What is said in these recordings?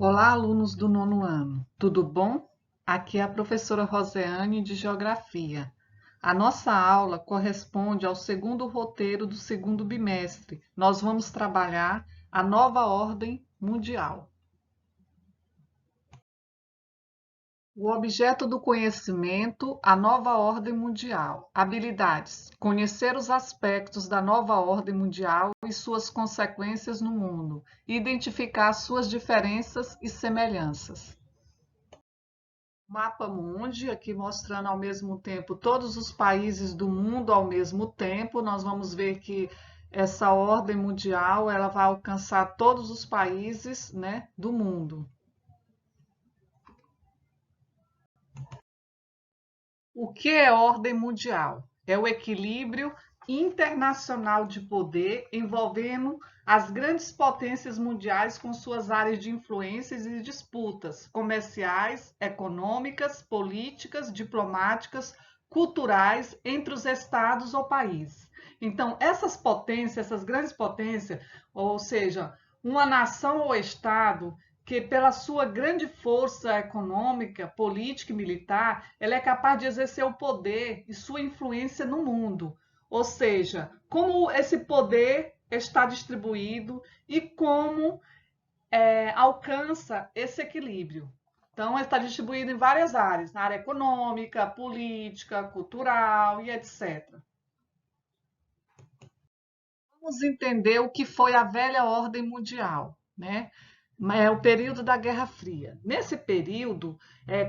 Olá, alunos do nono ano, tudo bom? Aqui é a professora Roseane de Geografia. A nossa aula corresponde ao segundo roteiro do segundo bimestre. Nós vamos trabalhar a nova ordem mundial. O objeto do conhecimento, a nova ordem mundial. Habilidades: conhecer os aspectos da nova ordem mundial e suas consequências no mundo, identificar suas diferenças e semelhanças. Mapa Mundi, aqui mostrando ao mesmo tempo todos os países do mundo ao mesmo tempo. Nós vamos ver que essa ordem mundial ela vai alcançar todos os países, né, do mundo. O que é ordem mundial? É o equilíbrio internacional de poder envolvendo as grandes potências mundiais com suas áreas de influências e disputas comerciais, econômicas, políticas, diplomáticas, culturais entre os estados ou países. Então, essas potências, essas grandes potências, ou seja, uma nação ou estado que pela sua grande força econômica, política e militar, ela é capaz de exercer o poder e sua influência no mundo. Ou seja, como esse poder está distribuído e como alcança esse equilíbrio. Então, está distribuído em várias áreas, na área econômica, política, cultural e etc. Vamos entender o que foi a velha ordem mundial, né? É o período da Guerra Fria. Nesse período,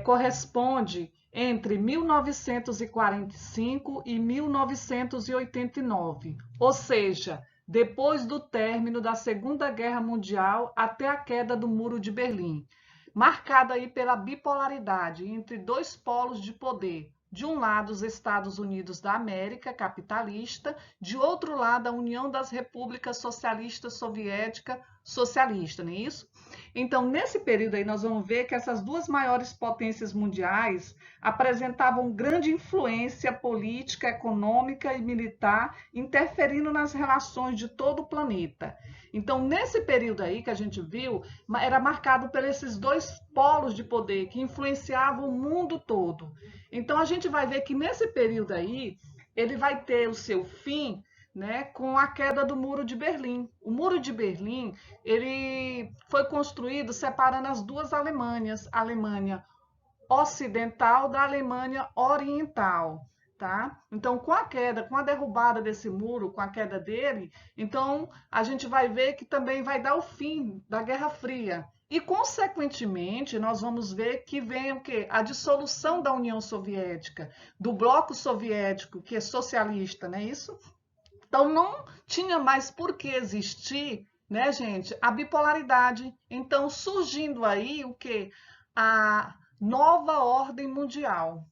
corresponde entre 1945 e 1989, ou seja, depois do término da Segunda Guerra Mundial até a queda do Muro de Berlim, marcada aí pela bipolaridade entre dois polos de poder. De um lado, os Estados Unidos da América capitalista, de outro lado, a União das Repúblicas Socialistas Soviética socialista, não é isso? Então, nesse período aí, nós vamos ver que essas duas maiores potências mundiais apresentavam grande influência política, econômica e militar, interferindo nas relações de todo o planeta. Então, nesse período aí que a gente viu, era marcado por esses dois polos de poder que influenciavam o mundo todo. Então, a gente vai ver que nesse período aí, ele vai ter o seu fim, né, com a queda do Muro de Berlim. O Muro de Berlim ele foi construído separando as duas Alemanhas, a Alemanha ocidental da Alemanha oriental, tá? Então, com a queda, com a derrubada desse muro, com a queda dele, então a gente vai ver que também vai dar o fim da Guerra Fria. E, consequentemente, nós vamos ver que vem o quê? A dissolução da União Soviética, do bloco soviético, que é socialista, não é isso? Então não tinha mais por que existir, né, gente, a bipolaridade. Então surgindo aí o que? A nova ordem mundial.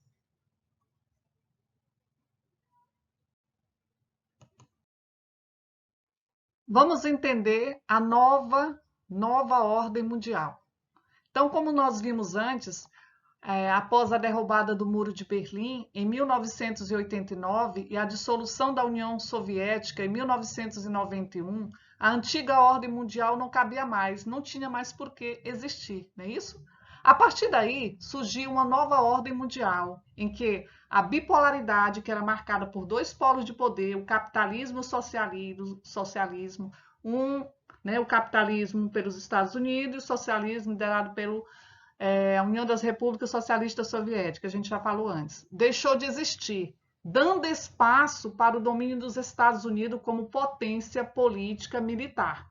Vamos entender a nova ordem mundial. Então, como nós vimos antes, após a derrubada do Muro de Berlim em 1989 e a dissolução da União Soviética em 1991, a antiga ordem mundial não cabia mais, não tinha mais por que existir, não é isso? A partir daí surgiu uma nova ordem mundial, em que a bipolaridade, que era marcada por dois polos de poder, o capitalismo e o socialismo, né, o capitalismo pelos Estados Unidos e o socialismo liderado pelo a União das Repúblicas Socialistas Soviéticas, a gente já falou antes, deixou de existir, dando espaço para o domínio dos Estados Unidos como potência política militar.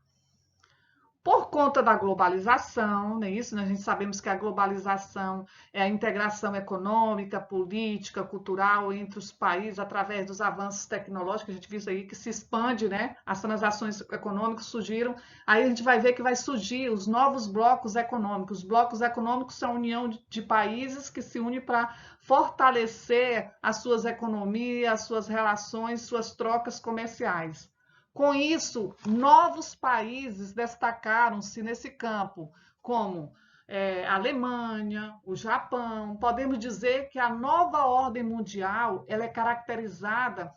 Por conta da globalização, não é isso? A gente sabemos que a globalização é a integração econômica, política, cultural entre os países através dos avanços tecnológicos. A gente viu isso aí que se expande, né? As transações econômicas surgiram. Aí a gente vai ver que vai surgir os novos blocos econômicos. Os blocos econômicos são a união de países que se unem para fortalecer as suas economias, as suas relações, suas trocas comerciais. Com isso, novos países destacaram-se nesse campo, como a Alemanha, o Japão. Podemos dizer que a nova ordem mundial ela é caracterizada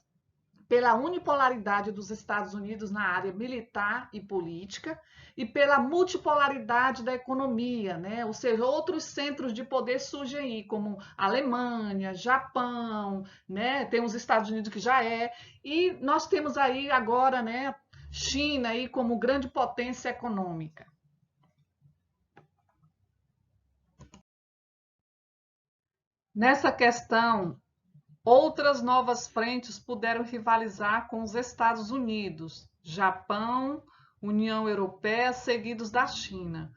pela unipolaridade dos Estados Unidos na área militar e política e pela multipolaridade da economia, né? Ou seja, outros centros de poder surgem aí, como Alemanha, Japão, né? Tem os Estados Unidos que já é, e nós temos aí agora, né, China aí como grande potência econômica. Nessa questão, outras novas frentes puderam rivalizar com os Estados Unidos, Japão, União Europeia, seguidos da China.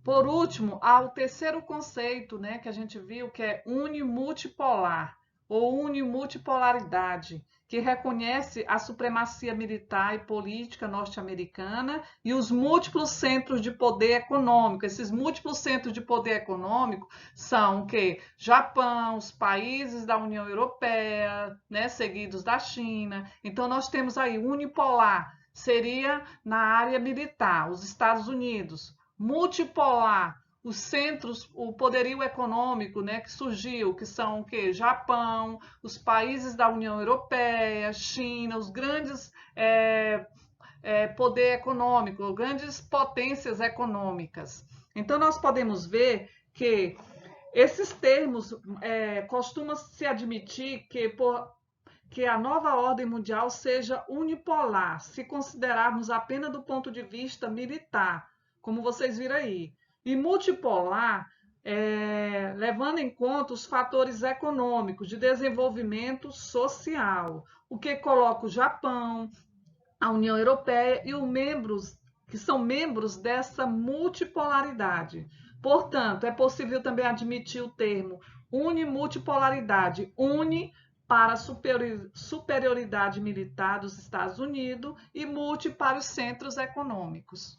Por último, há o terceiro conceito, né, que a gente viu, que é unimultipolar ou unimultipolaridade, que reconhece a supremacia militar e política norte-americana e os múltiplos centros de poder econômico. Esses múltiplos centros de poder econômico são o quê? Japão, os países da União Europeia, né, seguidos da China. Então, nós temos aí unipolar, seria na área militar, os Estados Unidos. Multipolar, os centros, o poderio econômico, né, que surgiu, que são o quê? Japão, os países da União Europeia, China, os grandes poder econômico, grandes potências econômicas. Então, nós podemos ver que esses termos costumam se admitir que a nova ordem mundial seja unipolar, se considerarmos apenas do ponto de vista militar, como vocês viram aí. E multipolar, levando em conta os fatores econômicos de desenvolvimento social, o que coloca o Japão, a União Europeia e os membros que são membros dessa multipolaridade. Portanto, é possível também admitir o termo unimultipolaridade, uni para a superioridade militar dos Estados Unidos e multi para os centros econômicos.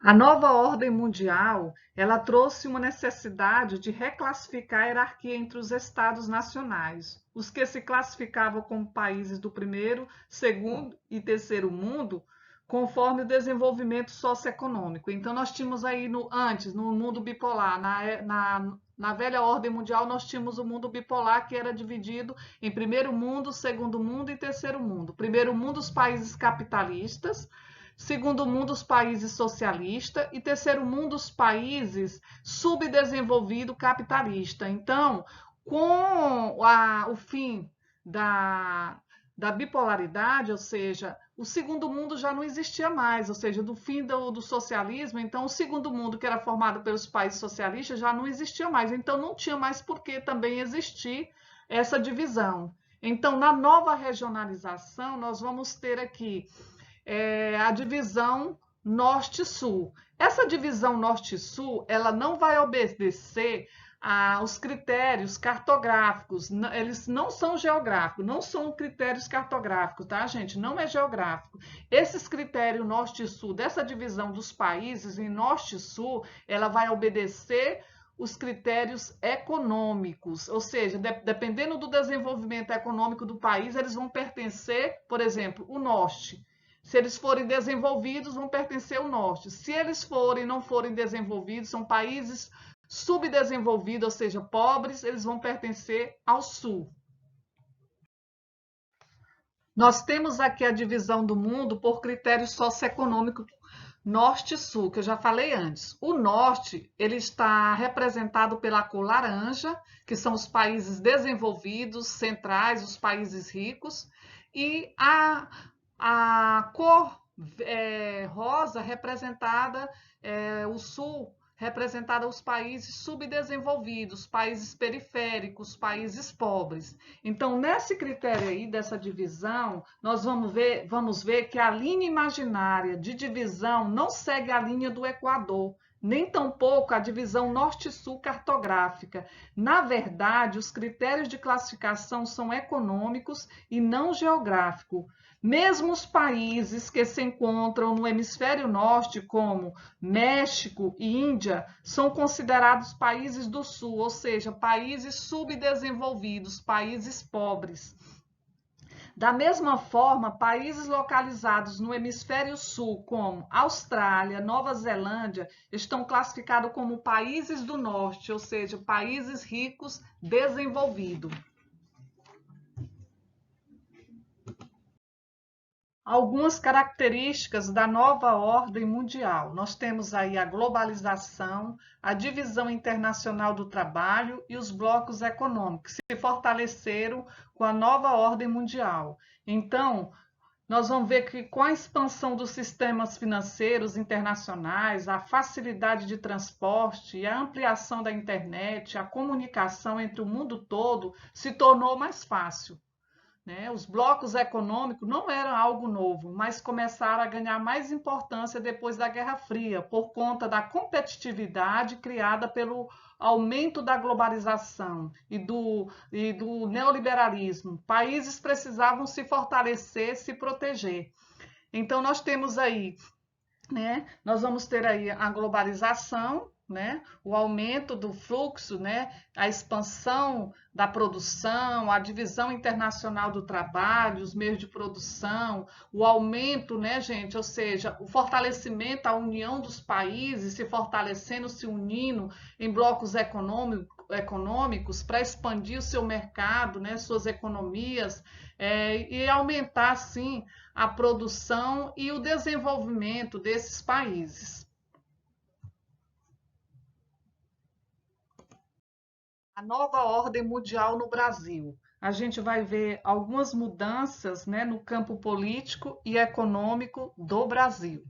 A nova ordem mundial, ela trouxe uma necessidade de reclassificar a hierarquia entre os estados nacionais. Os que se classificavam como países do primeiro, segundo e terceiro mundo, conforme o desenvolvimento socioeconômico. Então, nós tínhamos aí antes, no mundo bipolar, na velha ordem mundial, nós tínhamos o mundo bipolar, que era dividido em primeiro mundo, segundo mundo e terceiro mundo. Primeiro mundo, os países capitalistas. Segundo mundo, os países socialistas. E terceiro mundo, os países subdesenvolvido capitalista. Então, com o fim da bipolaridade, ou seja, o segundo mundo já não existia mais, ou seja, do fim do socialismo, então o segundo mundo, que era formado pelos países socialistas, já não existia mais. Então, não tinha mais por que também existir essa divisão. Então, na nova regionalização, nós vamos ter aqui a divisão norte-sul. Essa divisão norte-sul, ela não vai obedecer aos critérios cartográficos, eles não são geográficos, não são critérios cartográficos, tá, gente? Não é geográfico. Esses critérios norte e sul, dessa divisão dos países em norte e sul, ela vai obedecer os critérios econômicos, ou seja, dependendo do desenvolvimento econômico do país, eles vão pertencer, por exemplo, o norte. Se eles forem desenvolvidos, vão pertencer ao norte. Se eles não forem desenvolvidos, são países subdesenvolvidos, ou seja, pobres, eles vão pertencer ao sul. Nós temos aqui a divisão do mundo por critérios socioeconômicos norte e sul, que eu já falei antes. O norte, ele está representado pela cor laranja, que são os países desenvolvidos, centrais, os países ricos, e a cor rosa representada, o sul, representada os países subdesenvolvidos, países periféricos, países pobres. Então, nesse critério aí, dessa divisão, nós vamos ver que a linha imaginária de divisão não segue a linha do Equador, nem tampouco a divisão norte-sul cartográfica. Na verdade, os critérios de classificação são econômicos e não geográficos. Mesmo os países que se encontram no hemisfério norte, como México e Índia, são considerados países do sul, ou seja, países subdesenvolvidos, países pobres. Da mesma forma, países localizados no hemisfério sul, como Austrália, Nova Zelândia, estão classificados como países do norte, ou seja, países ricos desenvolvidos. Algumas características da nova ordem mundial. Nós temos aí a globalização, a divisão internacional do trabalho e os blocos econômicos que se fortaleceram com a nova ordem mundial. Então, nós vamos ver que com a expansão dos sistemas financeiros internacionais, a facilidade de transporte e a ampliação da internet, a comunicação entre o mundo todo se tornou mais fácil. Né? Os blocos econômicos não eram algo novo, mas começaram a ganhar mais importância depois da Guerra Fria, por conta da competitividade criada pelo aumento da globalização e do neoliberalismo. Países precisavam se fortalecer, se proteger. Então, nós temos aí, né? Nós vamos ter aí a globalização, né? O aumento do fluxo, né? A expansão da produção, a divisão internacional do trabalho, os meios de produção, o aumento, né, gente? Ou seja, o fortalecimento, a união dos países se fortalecendo, se unindo em blocos econômicos para expandir o seu mercado, né, suas economias, e aumentar, assim, a produção e o desenvolvimento desses países. A nova ordem mundial no Brasil. A gente vai ver algumas mudanças, né, no campo político e econômico do Brasil.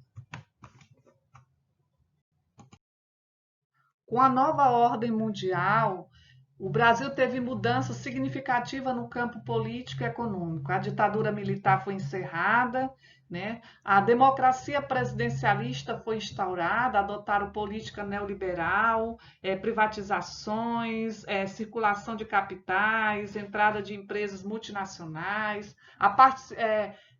Com a nova ordem mundial, o Brasil teve mudança significativa no campo político e econômico. A ditadura militar foi encerrada, né? A democracia presidencialista foi instaurada, adotaram política neoliberal, privatizações, circulação de capitais, entrada de empresas multinacionais.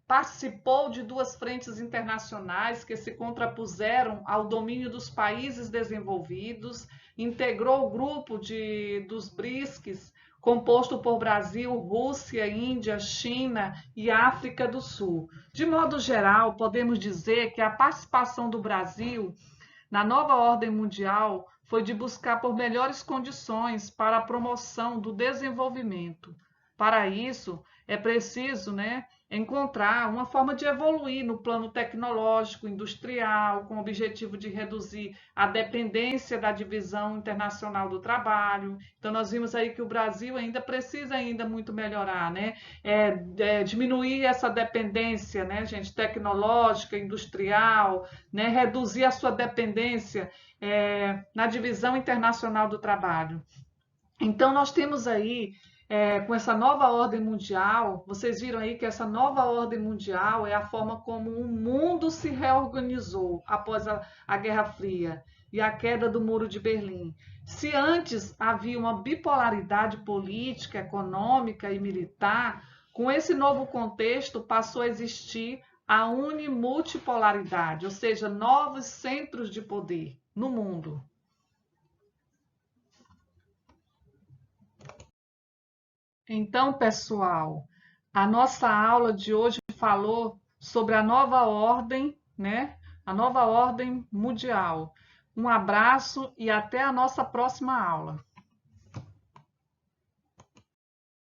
Participou de duas frentes internacionais que se contrapuseram ao domínio dos países desenvolvidos, integrou o grupo dos BRICS, composto por Brasil, Rússia, Índia, China e África do Sul. De modo geral, podemos dizer que a participação do Brasil na nova ordem mundial foi de buscar por melhores condições para a promoção do desenvolvimento. Para isso, é preciso, né, encontrar uma forma de evoluir no plano tecnológico, industrial, com o objetivo de reduzir a dependência da divisão internacional do trabalho. Então, nós vimos aí que o Brasil ainda precisa muito melhorar, né? Diminuir essa dependência, né, gente, tecnológica, industrial, né, reduzir a sua dependência na divisão internacional do trabalho. Então, nós temos aí com essa nova ordem mundial, vocês viram aí que essa nova ordem mundial é a forma como o mundo se reorganizou após a Guerra Fria e a queda do Muro de Berlim. Se antes havia uma bipolaridade política, econômica e militar, com esse novo contexto passou a existir a unimultipolaridade, ou seja, novos centros de poder no mundo. Então, pessoal, a nossa aula de hoje falou sobre a nova ordem, né? A nova ordem mundial. Um abraço e até a nossa próxima aula.